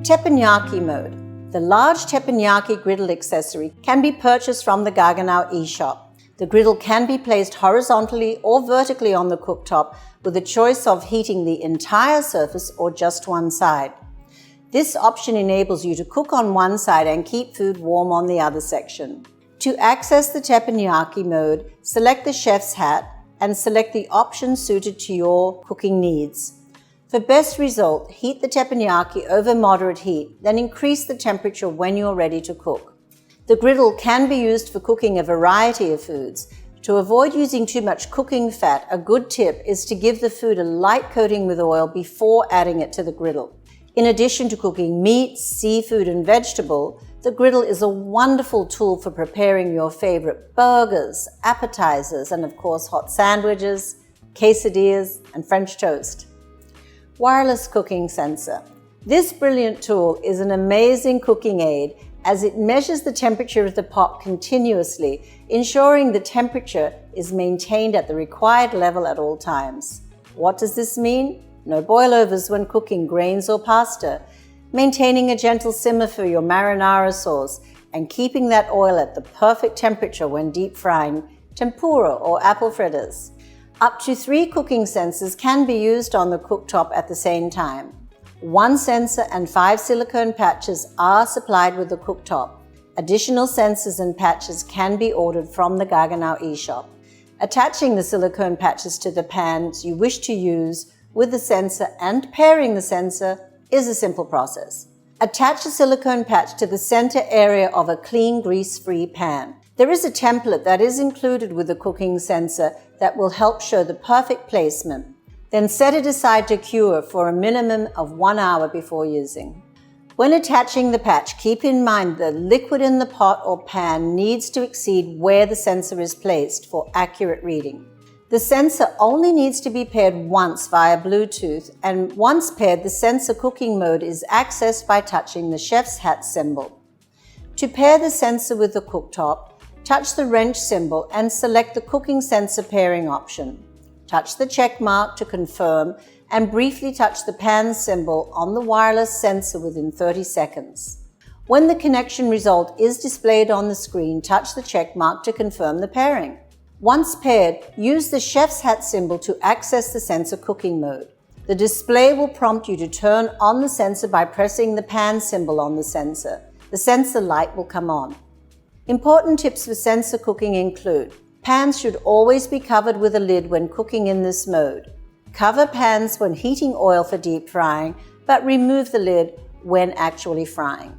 Tepanyaki mode. The large Tepanyaki griddle accessory can be purchased from the Gaggenau eShop. The griddle can be placed horizontally or vertically on the cooktop with a choice of heating the entire surface or just one side. This option enables you to cook on one side and keep food warm on the other section. To access the Tepanyaki mode, select the chef's hat and select the option suited to your cooking needs. For best result, heat the teppanyaki over moderate heat, then increase the temperature when you're ready to cook. The griddle can be used for cooking a variety of foods. To avoid using too much cooking fat, a good tip is to give the food a light coating with oil before adding it to the griddle. In addition to cooking meat, seafood, and vegetable, the griddle is a wonderful tool for preparing your favorite burgers, appetizers, and of course hot sandwiches, quesadillas, and French toast. Wireless cooking sensor. This brilliant tool is an amazing cooking aid as it measures the temperature of the pot continuously, ensuring the temperature is maintained at the required level at all times. What does this mean? No boilovers when cooking grains or pasta, maintaining a gentle simmer for your marinara sauce, and keeping that oil at the perfect temperature when deep frying tempura or apple fritters. Up to 3 cooking sensors can be used on the cooktop at the same time. 1 sensor and 5 silicone patches are supplied with the cooktop. Additional sensors and patches can be ordered from the Gaggenau eShop. Attaching the silicone patches to the pans you wish to use with the sensor and pairing the sensor is a simple process. Attach a silicone patch to the center area of a clean, grease-free pan. There is a template that is included with the cooking sensor that will help show the perfect placement. Then set it aside to cure for a minimum of 1 hour before using. When attaching the patch, keep in mind the liquid in the pot or pan needs to exceed where the sensor is placed for accurate reading. The sensor only needs to be paired once via Bluetooth, and once paired, the sensor cooking mode is accessed by touching the chef's hat symbol. To pair the sensor with the cooktop, touch the wrench symbol and select the cooking sensor pairing option. Touch the check mark to confirm and briefly touch the pan symbol on the wireless sensor within 30 seconds. When the connection result is displayed on the screen, touch the check mark to confirm the pairing. Once paired, use the chef's hat symbol to access the sensor cooking mode. The display will prompt you to turn on the sensor by pressing the pan symbol on the sensor. The sensor light will come on. Important tips for sensor cooking include: pans should always be covered with a lid when cooking in this mode. Cover pans when heating oil for deep frying, but remove the lid when actually frying.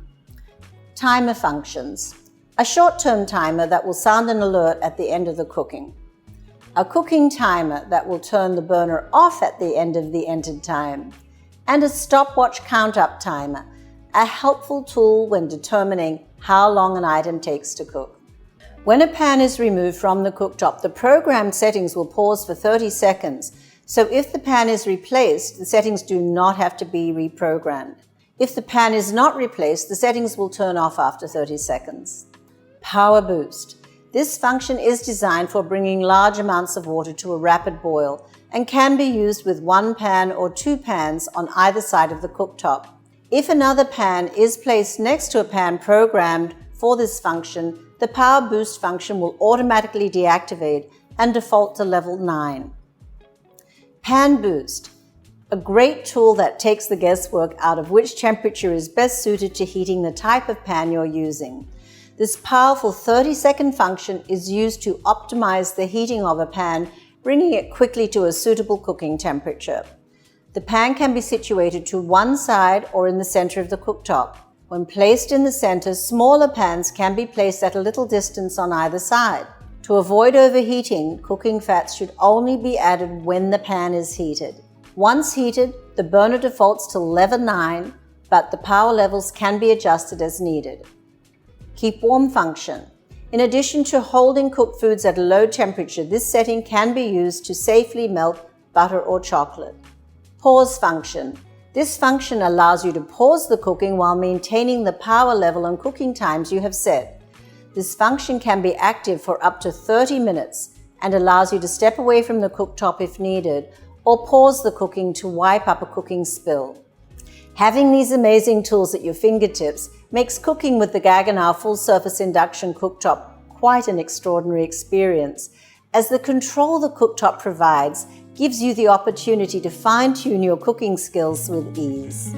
Timer functions. A short-term timer that will sound an alert at the end of the cooking. A cooking timer that will turn the burner off at the end of the entered time. And a stopwatch count-up timer, a helpful tool when determining how long an item takes to cook. When a pan is removed from the cooktop, the programmed settings will pause for 30 seconds, so if the pan is replaced, the settings do not have to be reprogrammed. If the pan is not replaced, the settings will turn off after 30 seconds. Power boost. This function is designed for bringing large amounts of water to a rapid boil and can be used with 1 pan or 2 pans on either side of the cooktop. If another pan is placed next to a pan programmed for this function, the power boost function will automatically deactivate and default to level 9. Pan boost. A great tool that takes the guesswork out of which temperature is best suited to heating the type of pan you're using. This powerful 30-second function is used to optimize the heating of a pan, bringing it quickly to a suitable cooking temperature. The pan can be situated to one side or in the center of the cooktop. When placed in the center, smaller pans can be placed at a little distance on either side. To avoid overheating, cooking fats should only be added when the pan is heated. Once heated, the burner defaults to level 9, but the power levels can be adjusted as needed. Keep warm function. In addition to holding cooked foods at a low temperature, this setting can be used to safely melt butter or chocolate. Pause function. This function allows you to pause the cooking while maintaining the power level and cooking times you have set. This function can be active for up to 30 minutes and allows you to step away from the cooktop if needed or pause the cooking to wipe up a cooking spill. Having these amazing tools at your fingertips makes cooking with the Gaggenau full-surface induction cooktop quite an extraordinary experience, as the control the cooktop provides gives you the opportunity to fine-tune your cooking skills with ease.